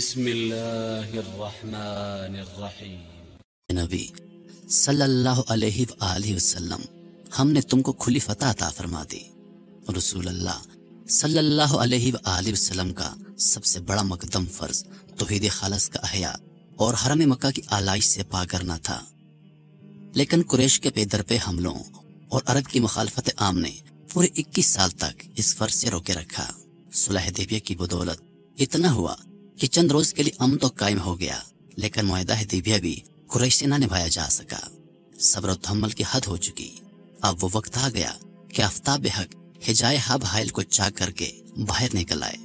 بسم اللہ الرحمن الرحیم۔ نبی صلی اللہ علیہ وآلہ وسلم، ہم نے تم کو کھلی فتح عطا فرما دی۔ رسول اللہ صلی اللہ علیہ وآلہ وسلم کا سب سے بڑا مقدم فرض توحید خالص کا احیاء اور حرم مکہ کی آلائش سے پاک کرنا تھا، لیکن قریش کے پے در پہ حملوں اور عرب کی مخالفت عام نے پورے 21 سال تک اس فرض سے روکے رکھا۔ صلح حدیبیہ کی بدولت اتنا ہوا کہ چند روز کے لیے امن تو قائم ہو گیا، لیکن معاہدہ حدیبیہ بھی قریش سے نہ نبھایا جا سکا۔ صبر و تحمل کی حد ہو چکی۔ اب وہ وقت آ گیا کہ آفتاب حق حجائے حب حائل کو چاک کر کے باہر نکل آئے۔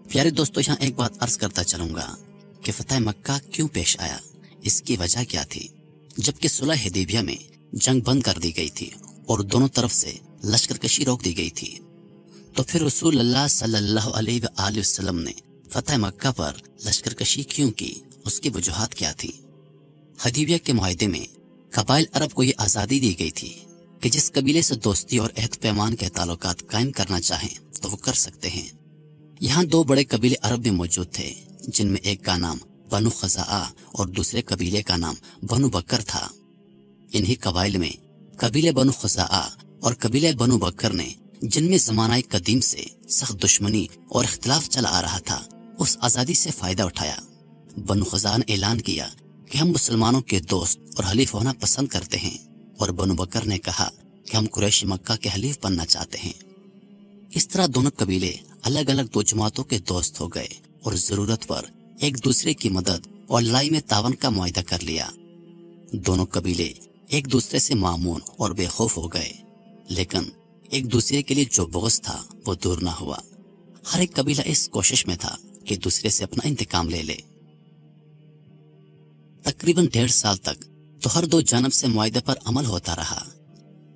پیارے دوستو، یہاں ایک بات عرض کرتا چلوں گا کہ فتح مکہ کیوں پیش آیا، اس کی وجہ کیا تھی۔ جبکہ صلح حدیبیہ میں جنگ بند کر دی گئی تھی اور دونوں طرف سے لشکر کشی روک دی گئی تھی، تو پھر رسول اللہ صلی اللہ علیہ وآلہ وسلم نے فتح مکہ پر لشکر کشی کیوں کی، اس کی وجوہات کیا تھی۔ حدیبیہ کے معاہدے میں قبائل عرب کو یہ آزادی دی گئی تھی کہ جس قبیلے سے دوستی اور عہد پیمان کے تعلقات قائم کرنا چاہیں تو وہ کر سکتے ہیں۔ یہاں دو بڑے قبیلے عرب میں موجود تھے، جن میں ایک کا نام بنو خزاعہ اور دوسرے قبیلے کا نام بنو بکر تھا۔ انہی قبائل میں قبیلے بنو خزاعہ اور قبیلے بنو بکر نے، جن میں زمانہ قدیم سے سخت دشمنی اور اختلاف چلا آ رہا تھا، اس آزادی سے فائدہ اٹھایا۔ بنو خزاعہ نے اعلان کیا کہ ہم مسلمانوں کے دوست اور حلیف ہونا پسند کرتے ہیں، اور بنو بکر نے کہا کہ ہم قریش مکہ کے حلیف بننا چاہتے ہیں۔ اس طرح دونوں قبیلے الگ الگ دو جماعتوں کے دوست ہو گئے اور ضرورت پر ایک دوسرے کی مدد اور لڑائی میں تعاون کا معاہدہ کر لیا۔ دونوں قبیلے ایک دوسرے سے مامون اور بے خوف ہو گئے، لیکن ایک دوسرے کے لیے جو بغض تھا وہ دور نہ ہوا۔ ہر ایک قبیلہ اس کوشش میں تھا کہ دوسرے سے اپنا انتقام لے لے۔ تقریباً 1.5 سال تک تو ہر دو جانب سے معاہدے پر عمل ہوتا رہا،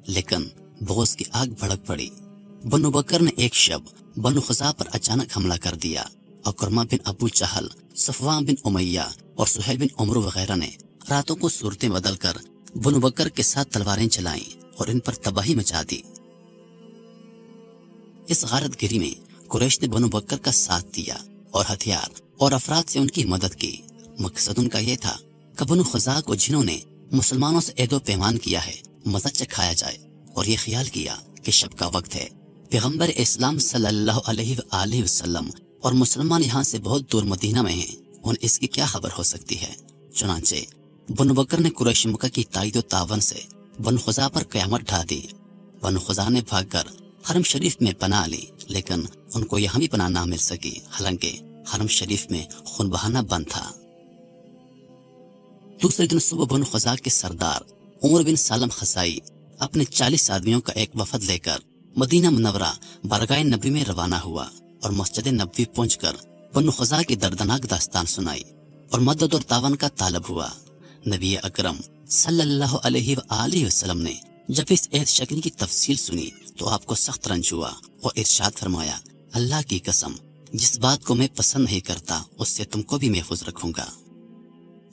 لیکن بغض کی آگ بھڑک پڑی۔ بنو بکر نے ایک شب بنو خزاعہ پر اچانک حملہ کر دیا۔ اکرمہ بن ابو جہل، صفوان بن امیہ اور سہیل بن عمرو وغیرہ نے راتوں کو صورتیں بدل کر بنو بکر کے ساتھ تلواریں چلائیں اور ان پر تباہی مچا دی۔ اس غارت گری میں قریش نے بنو بکر کا ساتھ دیا اور ہتھیار اور افراد سے ان کی مدد کی۔ مقصد ان کا یہ تھا کہ بنو خزاعہ کو، جنہوں نے مسلمانوں سے عہد و پیمان کیا ہے، مزہ چکھایا جائے، اور یہ خیال کیا کہ شب کا وقت ہے، پیغمبر اسلام صلی اللہ علیہ وآلہ وسلم اور مسلمان یہاں سے بہت دور مدینہ میں ہیں، ان اس کی کیا خبر ہو سکتی ہے۔ چنانچہ بنو بکر نے قریش مکہ کی تائید و تعاون سے بنو خزاعہ پر قیامت ڈھا دی۔ بنو خزاعہ نے بھاگ کر حرم شریف میں پناہ لی، لیکن ان کو یہاں بھی پناہ نہ مل سکی، حالانکہ حرم شریف میں خون بہانا بند تھا۔ دوسرے دن صبح بنو خزاعہ کے سردار عمر بن سالم خزاعی اپنے 40 آدمیوں کا ایک وفد لے کر مدینہ منورہ بارگاہ نبی میں روانہ ہوا اور مسجد نبوی پہنچ کر بنو خزاعہ کی دردناک داستان سنائی اور مدد اور تعاون کا طالب ہوا۔ نبی اکرم صلی اللہ علیہ وآلہ وسلم نے جب اس عہد شکنی کی تفصیل سنی تو آپ کو سخت رنج ہوا اور ارشاد فرمایا، اللہ کی قسم، جس بات کو میں پسند نہیں کرتا اس سے تم کو بھی محفوظ رکھوں گا۔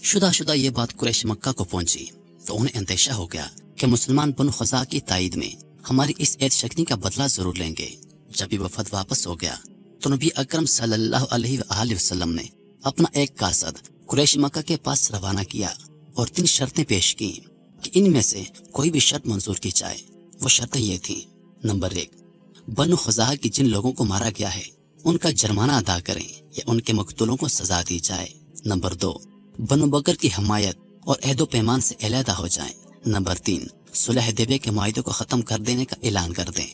شدہ یہ بات قریش مکہ کو پہنچی تو انہیں اندیشہ ہو گیا کہ مسلمان بنو خزاعہ کی تائید میں ہماری اس عہد شکنی کا بدلہ ضرور لیں گے۔ جب یہ وفد واپس ہو گیا تو نبی اکرم صلی اللہ علیہ وآلہ وسلم نے اپنا ایک قاصد قریش مکہ کے پاس روانہ کیا اور 3 شرطیں پیش کی کہ ان میں سے کوئی بھی شرط منظور کی جائے۔ وہ شرطیں یہ تھیں: نمبر 1، بنو خزاعہ کی جن لوگوں کو مارا گیا ہے ان کا جرمانہ ادا کریں یا ان کے مقتولوں کو سزا دی جائے۔ نمبر 2، بنو بکر کی حمایت اور عہد و پیمان سے علیحدہ ہو جائیں۔ نمبر 3، صلح حدیبیہ کے معاہدے کو ختم کر دینے کا اعلان کر دیں۔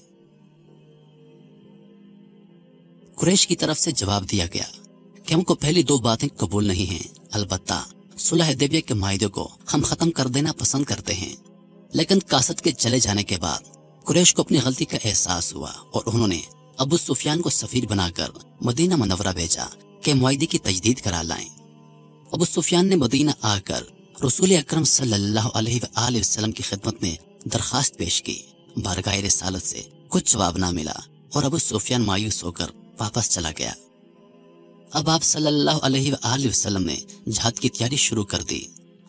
قریش کی طرف سے جواب دیا گیا کہ ہم کو پہلی 2 باتیں قبول نہیں ہیں، البتہ صلح حدیبیہ کے معاہدے کو ہم ختم کر دینا پسند کرتے ہیں۔ لیکن قاصد کے چلے جانے کے بعد قریش کو اپنی غلطی کا احساس ہوا اور انہوں نے ابو سفیان کو سفیر بنا کر مدینہ منورہ بھیجا کہ معاہدے کی تجدید کرا لائیں۔ ابو سفیان نے مدینہ آ کر رسول اکرم صلی اللہ علیہ وآلہ وسلم کی خدمت میں درخواست پیش کی۔ بارگاہ رسالت سے کچھ جواب نہ ملا اور ابو سفیان مایوس ہو کر واپس چلا گیا۔ اب آپ صلی اللہ علیہ وآلہ وسلم نے جہاد کی تیاری شروع کر دی۔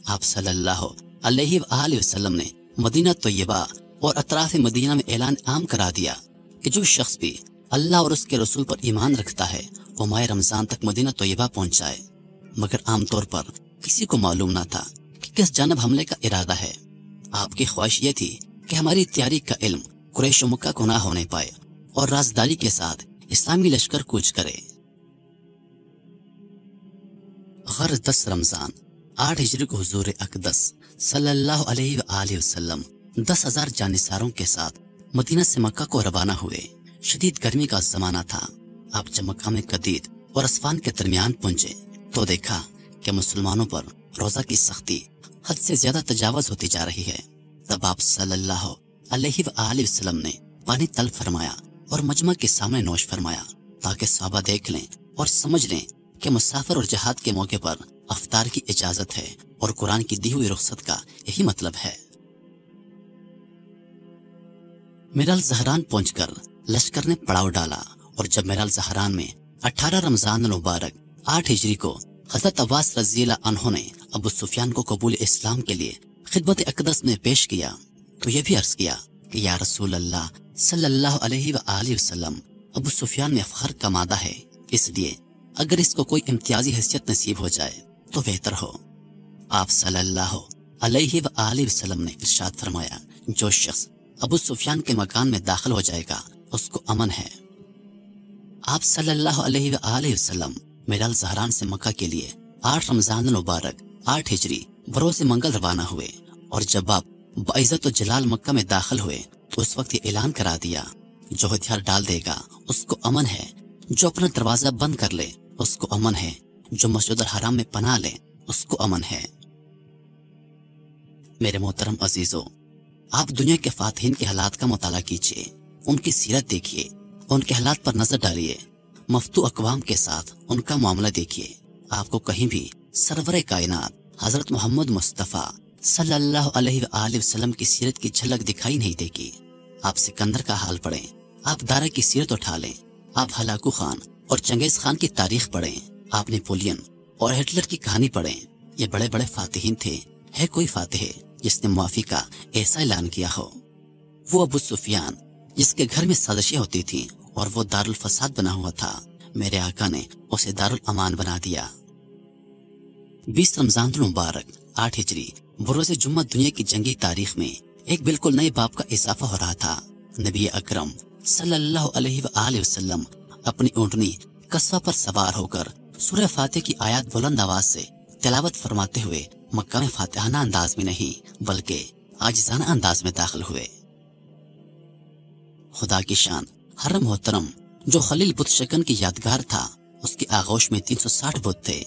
آپ صلی اللہ علیہ وآلہ وسلم نے مدینہ طیبہ اور اطراف مدینہ میں اعلان عام کرا دیا کہ جو شخص بھی اللہ اور اس کے رسول پر ایمان رکھتا ہے وہ ماہ رمضان تک مدینہ طیبہ پہنچ جائے، مگر عام طور پر کسی کو معلوم نہ تھا کہ کس جانب حملے کا ارادہ ہے۔ آپ کی خواہش یہ تھی کہ ہماری تیاری کا علم قریش و مکہ کو نہ ہونے پائے اور رازداری کے ساتھ اسلامی لشکر کوچ کرے۔ غرض 10 رمضان 8 ہجری کو حضور اقدس صلی اللہ علیہ وآلہ وسلم 10,000 جانثاروں کے ساتھ مدینہ سے مکہ کو روانہ ہوئے۔ شدید گرمی کا زمانہ تھا۔ آپ جب مقام قدید اور اسفان کے درمیان پہنچے تو دیکھا کہ مسلمانوں پر روزہ کی سختی حد سے زیادہ تجاوز ہوتی جا رہی ہے۔ تب آپ صلی اللہ علیہ وآلہ وسلم نے پانی طلب فرمایا اور مجمع کے سامنے نوش فرمایا تاکہ صحابہ دیکھ لیں اور سمجھ لیں کہ مسافر اور جہاد کے موقع پر افطار کی اجازت ہے اور قرآن کی دی ہوئی رخصت کا یہی مطلب ہے۔ میرال زہران پہنچ کر لشکر نے پڑاؤ ڈالا اور جب میرال زہران میں 18 رمضان المبارک 8 ہجری کو حضرت عباس رضی اللہ عنہ نے ابو سفیان کو قبول اسلام کے لیے خدمت اقدس میں پیش کیا تو یہ بھی عرض کیا کہ یا رسول اللہ صلی اللہ علیہ وآلہ وسلم، ابو سفیان میں فخر کا مادہ ہے، اس لیے اگر اس کو کوئی امتیازی حیثیت نصیب ہو جائے تو بہتر ہو۔ آپ صلی اللہ علیہ وآلہ وسلم نے ارشاد فرمایا جو شخص ابو سفیان کے مکان میں داخل ہو جائے گا اس کو امن ہے۔ آپ صلی اللہ علیہ وآلہ وسلم میرال زہران سے مکہ کے لیے 8 رمضان المبارک 8 ہجری بروز منگل روانہ ہوئے، اور جب آپ بعزت و جلال مکہ میں داخل ہوئے تو اس وقت یہ اعلان کرا دیا جو ہتھیار ڈال دے گا اس کو امن ہے، جو اپنا دروازہ بند کر لے اس کو امن ہے، جو مسجد الحرام میں پناہ لے اس کو امن ہے۔ میرے محترم عزیزو، آپ دنیا کے فاتحین کے حالات کا مطالعہ کیجیے، ان کی سیرت دیکھیے، ان کے حالات پر نظر ڈالیے، مفتو اقوام کے ساتھ ان کا معاملہ دیکھیے۔ آپ کو کہیں بھی سرور کائنات حضرت محمد مصطفیٰ صلی اللہ علیہ وآلہ وسلم کی سیرت کی جھلک دکھائی نہیں دے گی۔ آپ سکندر کا حال پڑھیں، آپ دارا کی سیرت اٹھا لیں، آپ ہلاکو خان اور چنگیز خان کی تاریخ پڑھیں، آپ نیپولین اور ہٹلر کی کہانی پڑھیں۔ یہ بڑے بڑے فاتحین تھے، ہے کوئی فاتح جس نے معافی کا ایسا اعلان کیا ہو؟ وہ ابو سفیان جس کے گھر میں سازشیں ہوتی تھیں اور وہ دارالفساد بنا ہوا تھا، میرے آقا نے اسے دارالامان بنا دیا۔ 20 رمضان المبارک 8 ہجری بروز جمعہ دنیا کی جنگی تاریخ میں ایک بالکل نئے باب کا اضافہ ہو رہا تھا۔ نبی اکرم صلی اللہ علیہ وآلہ وسلم اپنی اونٹنی قصوہ پر سوار ہو کر سورہ فاتح کی آیات بلند آواز سے تلاوت فرماتے ہوئے مکہ میں فاتحانہ انداز میں نہیں بلکہ عاجزانہ انداز میں داخل ہوئے۔ خدا کی شان، حرم محترم جو خلیل بت شکن کی یادگار تھا، اس کی آغوش میں 360 بت تھے۔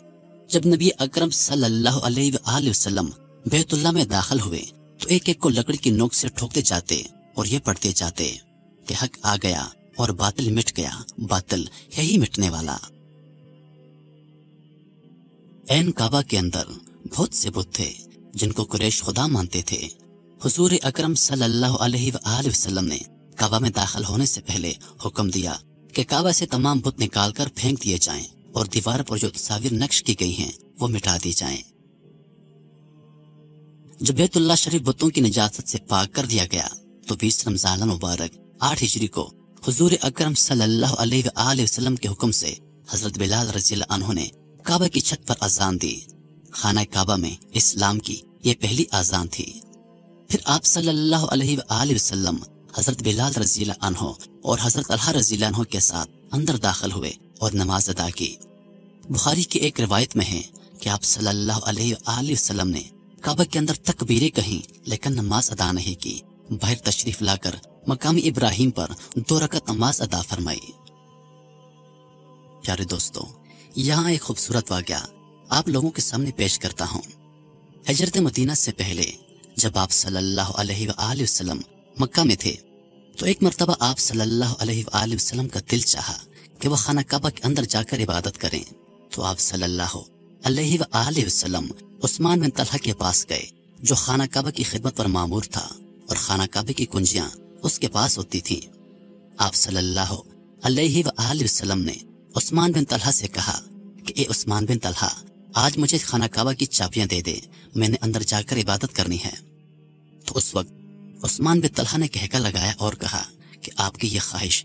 جب نبی اکرم صلی اللہ علیہ وآلہ وسلم بیت اللہ میں داخل ہوئے تو ایک ایک کو لکڑی کی نوک سے ٹھوکتے جاتے اور یہ پڑھتے جاتے کہ حق آ گیا اور باطل مٹ گیا، باطل ہے ہی مٹنے والا۔ عین کعبہ کے اندر بہت سے بت تھے جن کو قریش خدا مانتے تھے۔ حضور اکرم صلی اللہ علیہ وآلہ وسلم نے کعبہ میں داخل ہونے سے پہلے حکم دیا کہ کعبہ سے تمام بت نکال کر پھینک دیے جائیں اور دیوار پر جو تصاویر نقش کی گئی ہیں وہ مٹا دی جائیں۔ جب بیت اللہ شریف بتوں کی نجاست سے پاک کر دیا گیا تو 20 رمضان المبارک 8 ہجری کو حضور اکرم صلی اللہ علیہ وآلہ وسلم کے حکم سے حضرت بلال رضی اللہ عنہ نے کعبہ کی چھت پر اذان دی۔ خانہ کعبہ میں اسلام کی یہ پہلی اذان تھی۔ پھر آپ صلی اللہ علیہ وآلہ وسلم حضرت بلال رضی اللہ عنہ اور حضرت طلحہ رضی اللہ عنہ کے ساتھ اندر داخل ہوئے اور نماز ادا کی۔ بخاری کی ایک روایت میں ہے کہ آپ صلی اللہ علیہ وآلہ وسلم نے کعبہ کے اندر تکبیریں کہیں لیکن نماز ادا نہیں کی، باہر تشریف لا کر مقام ابراہیم پر 2 رکعت نماز ادا فرمائی۔ پیارے دوستو، یہاں ایک خوبصورت واقعہ آپ لوگوں کے سامنے پیش کرتا ہوں۔ ہجرت مدینہ سے پہلے جب آپ صلی اللہ علیہ وآلہ وسلم مکہ میں تھے تو ایک مرتبہ آپ صلی اللہ علیہ وآلہ وسلم کا دل چاہا کہ وہ خانہ کعبہ کے اندر جا کر عبادت کریں، تو آپ صلی اللہ علیہ وآلہ وسلم عثمان بن طلحہ کے پاس گئے جو خانہ کعبہ کی خدمت پر مامور تھا اور خانہ کعبہ کی کنجیاں اس کے پاس ہوتی تھیں۔ آپ صلی اللہ علیہ وآلہ وسلم نے عثمان بن طلحہ سے کہا کہ اے عثمان بن طلحہ، آج مجھے خانہ کعبہ کی چابیاں دے دے، میں نے اندر جا کر عبادت کرنی ہے۔ تو اس وقت عثمان بن طلحہ نے کہکا لگایا اور کہا کہ آپ کی یہ خواہش